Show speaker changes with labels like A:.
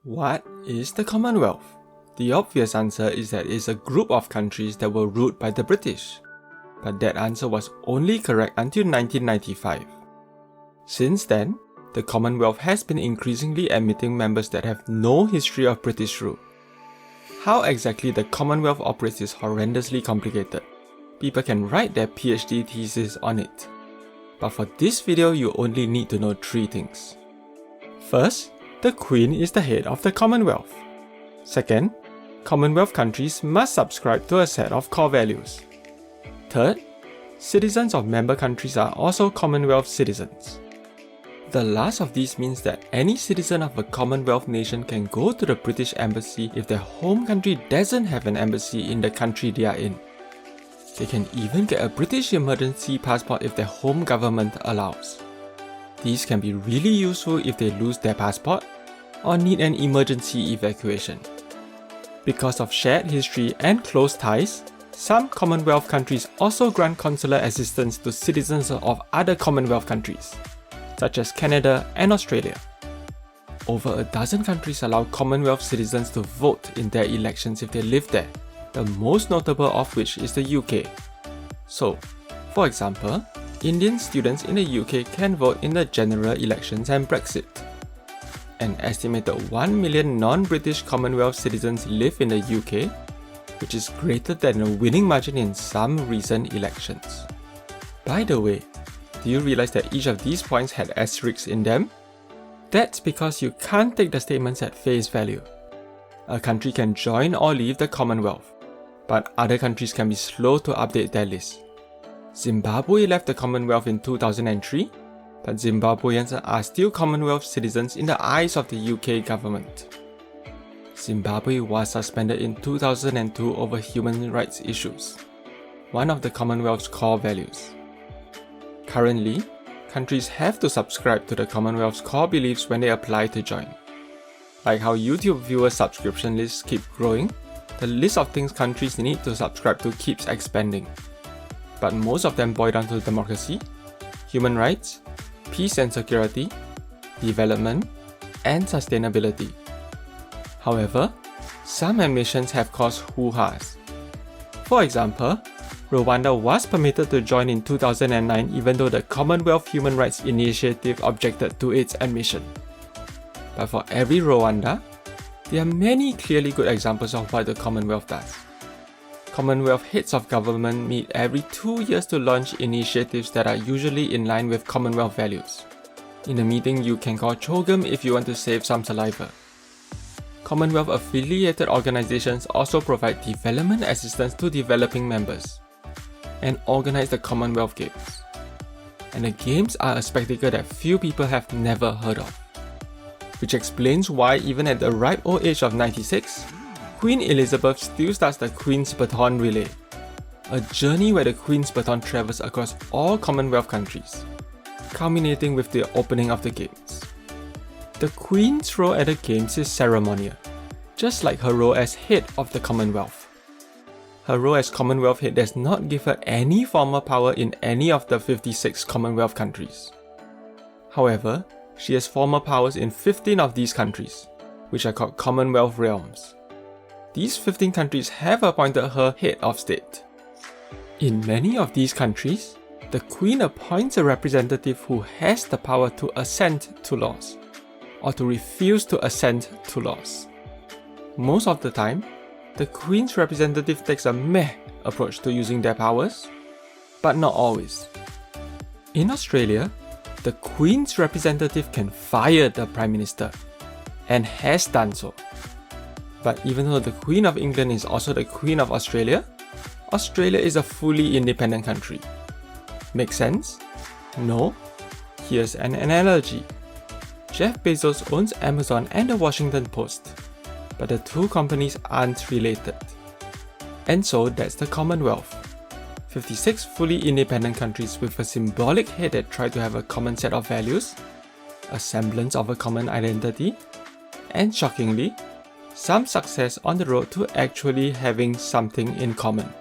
A: What is the Commonwealth? The obvious answer is that it's a group of countries that were ruled by the British. But that answer was only correct until 1995. Since then, the Commonwealth has been increasingly admitting members that have no history of British rule. How exactly the Commonwealth operates is horrendously complicated. People can write their PhD thesis on it. But for this video, you only need to know 3 things. First, the Queen is the head of the Commonwealth. Second, Commonwealth countries must subscribe to a set of core values. Third, citizens of member countries are also Commonwealth citizens. The last of these means that any citizen of a Commonwealth nation can go to the British Embassy if their home country doesn't have an embassy in the country they are in. They can even get a British emergency passport if their home government allows. These can be really useful if they lose their passport or need an emergency evacuation. Because of shared history and close ties, some Commonwealth countries also grant consular assistance to citizens of other Commonwealth countries, such as Canada and Australia. Over a dozen countries allow Commonwealth citizens to vote in their elections if they live there, the most notable of which is the UK. So, for example, Indian students in the UK can vote in the general elections and Brexit. An estimated 1 million non-British Commonwealth citizens live in the UK, which is greater than a winning margin in some recent elections. By the way, do you realize that each of these points had asterisks in them? That's because you can't take the statements at face value. A country can join or leave the Commonwealth, but other countries can be slow to update their list. Zimbabwe left the Commonwealth in 2003, but Zimbabweans are still Commonwealth citizens in the eyes of the UK government. Zimbabwe was suspended in 2002 over human rights issues, one of the Commonwealth's core values. Currently, countries have to subscribe to the Commonwealth's core beliefs when they apply to join. Like how YouTube viewer subscription lists keep growing, the list of things countries need to subscribe to keeps expanding. But most of them boil down to democracy, human rights, peace and security, development, and sustainability. However, some admissions have caused hoo-has. For example, Rwanda was permitted to join in 2009 even though the Commonwealth Human Rights Initiative objected to its admission. But for every Rwanda, there are many clearly good examples of what the Commonwealth does. Commonwealth heads of government meet every 2 years to launch initiatives that are usually in line with Commonwealth values. In a meeting, you can call Chogam if you want to save some saliva. Commonwealth affiliated organizations also provide development assistance to developing members and organize the Commonwealth Games. And the Games are a spectacle that few people have never heard of. Which explains why even at the ripe old age of 96, Queen Elizabeth still starts the Queen's Baton Relay, a journey where the Queen's Baton travels across all Commonwealth countries, culminating with the opening of the Games. The Queen's role at the Games is ceremonial, just like her role as head of the Commonwealth. Her role as Commonwealth head does not give her any formal power in any of the 56 Commonwealth countries. However, she has formal powers in 15 of these countries, which are called Commonwealth realms. These 15 countries have appointed her head of state. In many of these countries, the Queen appoints a representative who has the power to assent to laws, or to refuse to assent to laws. Most of the time, the Queen's representative takes a meh approach to using their powers, but not always. In Australia, the Queen's representative can fire the Prime Minister, and has done so. But even though the Queen of England is also the Queen of Australia, Australia is a fully independent country. Make sense? No? Here's an analogy. Jeff Bezos owns Amazon and the Washington Post, but the two companies aren't related. And so that's the Commonwealth. 56 fully independent countries with a symbolic head that try to have a common set of values, a semblance of a common identity, and shockingly, some success on the road to actually having something in common.